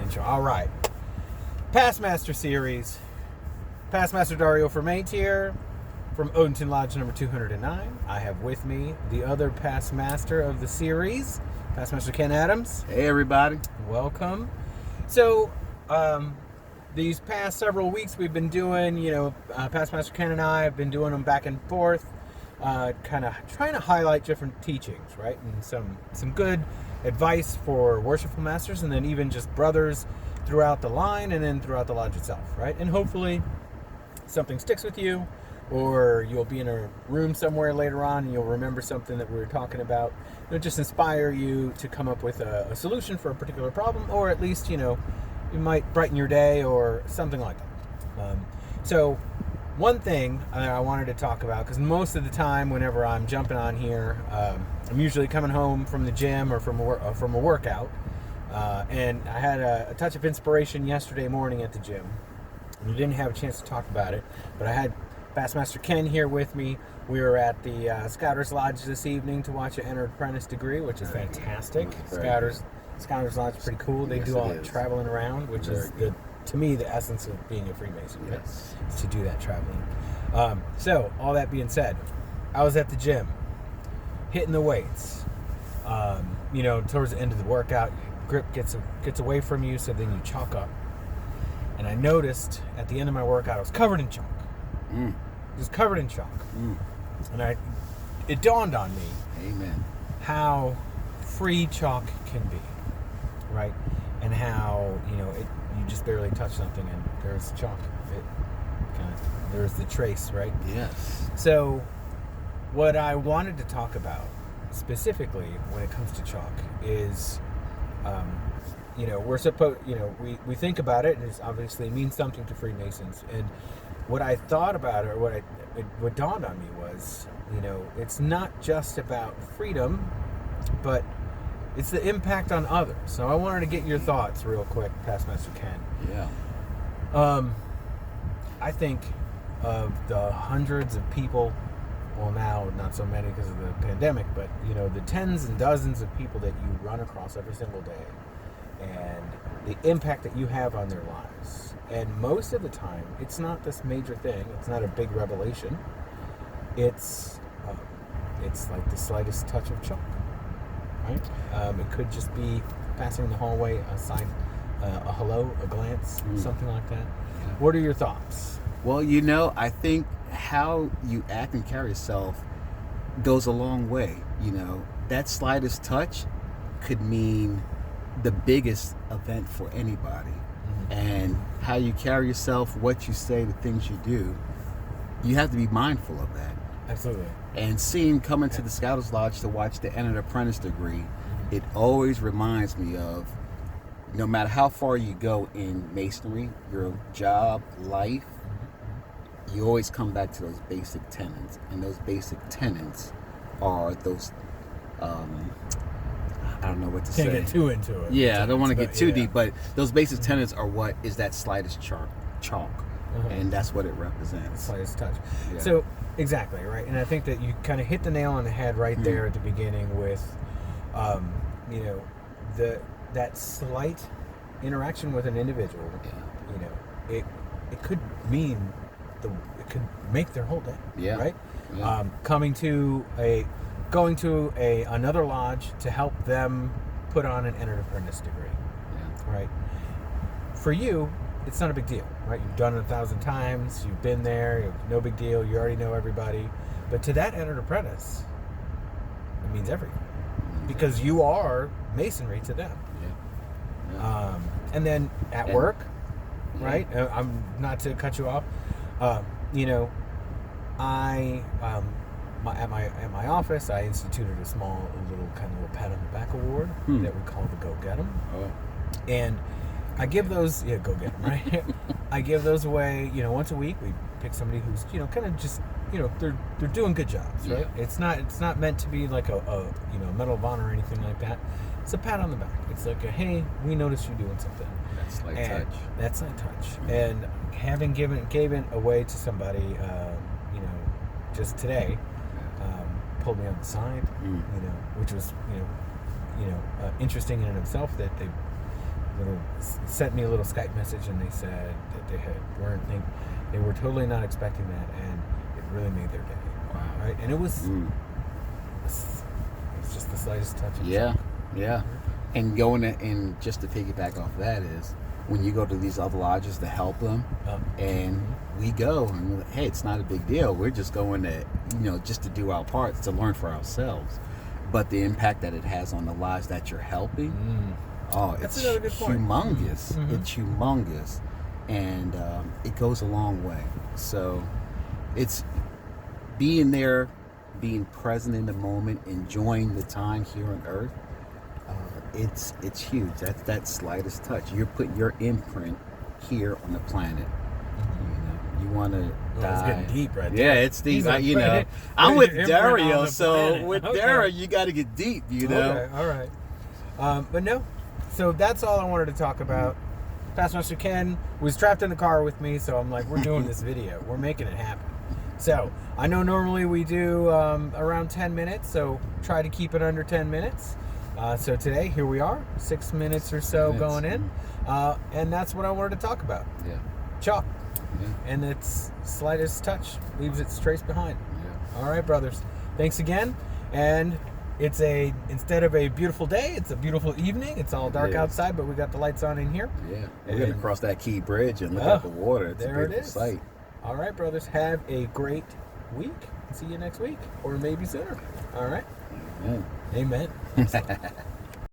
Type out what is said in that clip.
intro. All right. Past Master series. Past Master Dario Fermaint here from Odenton Lodge number 209. I have with me the other Past Master of the series, Past Master Ken Adams. Hey, everybody. Welcome. So, these past several weeks we've been doing, Past Master Ken and I have been doing them back and forth, kind of trying to highlight different teachings, right? And some good advice for worshipful masters, and then even just brothers throughout the line and then throughout the lodge itself, right? And hopefully something sticks with you, or you'll be in a room somewhere later on and you'll remember something that we were talking about. It'll just inspire you to come up with a solution for a particular problem, or at least, it might brighten your day or something like that. So one thing I wanted to talk about, because most of the time whenever I'm jumping on here, I'm usually coming home from the gym or from a workout. And I had a touch of inspiration yesterday morning at the gym. We didn't have a chance to talk about it, but I had Past Master Ken here with me. We were at the Scouters Lodge this evening to watch an Enter Apprentice degree, which is fantastic. Scouters Lodge is pretty cool. They do all that traveling around, which is, to me, the essence of being a Freemason. Yes. Is to do that traveling. So, all that being said, I was at the gym, hitting the weights. Towards the end of the workout, grip gets away from you, so then you chalk up. And I noticed at the end of my workout, I was covered in chalk. It was covered in chalk. And it dawned on me, Amen, how free chalk can be, right? And how, you just barely touch something and there's chalk. There's the trace, right? yes. So what I wanted to talk about specifically when it comes to chalk is, we're supposed, we think about it, and it obviously means something to Freemasons. And what I thought about it, or what dawned on me was, it's not just about freedom, but it's the impact on others. So I wanted to get your thoughts real quick, Past Master Ken. Yeah. I think of the hundreds of people, well, now not so many because of the pandemic, but the tens and dozens of people that you run across every single day, and the impact that you have on their lives. And most of the time, it's not this major thing. It's not a big revelation. It's like the slightest touch of chalk, right? It could just be passing the hallway, a sign, a hello, a glance, something like that. Yeah. What are your thoughts? Well, I think how you act and carry yourself goes a long way. That slightest touch could mean the biggest event for anybody. And how you carry yourself, what you say, the things you do, you have to be mindful of that. Absolutely. And coming to the Scouters Lodge to watch the Enter Apprentice degree, it always reminds me of, no matter how far you go in Masonry, your job, life, you always come back to those basic tenets. And those basic tenets are those, I don't know what to say. Can't get too into it. Yeah, I don't want to get too deep, but those basic tenets are what is that slightest chalk, and that's what it represents. Slightest touch. Yeah. So, exactly, right? And I think that you kind of hit the nail on the head right there at the beginning with, that slight interaction with an individual. Yeah. It could mean it could make their whole day. Yeah. Right. Yeah. Going to another lodge to help them put on an Entered Apprentice degree. Yeah. Right. For you, it's not a big deal, right? You've done it 1,000 times. You've been there. No big deal. You already know everybody. But to that Entered Apprentice, it means everything, because you are Masonry to them. Yeah. Yeah. And then at work, right? I'm not to cut you off. At my office, I instituted a small little pat on the back award that we call the Go Get 'em. Oh. And I give those, go get 'em, right? I give those away, once a week. We pick somebody who's, kind of just, they're doing good jobs, right? Yeah. It's not meant to be like a Medal of Honor or anything like that. It's a pat on the back. It's like hey, we noticed you doing something. That's light touch. That's light touch. And having given away to somebody, just today, pulled me on the side, which was, interesting in and of itself, that sent me a little Skype message, and they said that they were totally not expecting that, and it really made their day. Wow. Right, and it was it's just the slightest touch. Yeah. And and just to piggyback off that is when you go to these other lodges to help them, and we go and we're like, hey, it's not a big deal. We're just going to, just to do our parts to learn for ourselves. But the impact that it has on the lives that you're helping, That's it's another good point. humongous. Mm-hmm. It's humongous, and it goes a long way. So it's being there, being present in the moment, enjoying the time here on Earth. It's huge. That's that slightest touch. You're putting your imprint here on the planet. You want to die. It's getting deep right there. Yeah, it's deep. Like, I'm with imprint Dario, on the so planet. with Okay. Dario, you got to get deep. Okay, all right. But no, so that's all I wanted to talk about. Pastmaster Ken was trapped in the car with me, so I'm like, we're doing this video. We're making it happen. So I know normally we do around 10 minutes, so try to keep it under 10 minutes. So today, here we are, 6 minutes or so going in, and that's what I wanted to talk about. Yeah. Chalk. Yeah. And its slightest touch leaves its trace behind. Yeah. All right, brothers. Thanks again. And instead of a beautiful day, it's a beautiful evening. It's all dark outside, but we got the lights on in here. Yeah. We're going to cross that Key Bridge and look at the water. It's a beautiful sight. All right, brothers. Have a great week. See you next week, or maybe sooner. All right. Amen. Amen.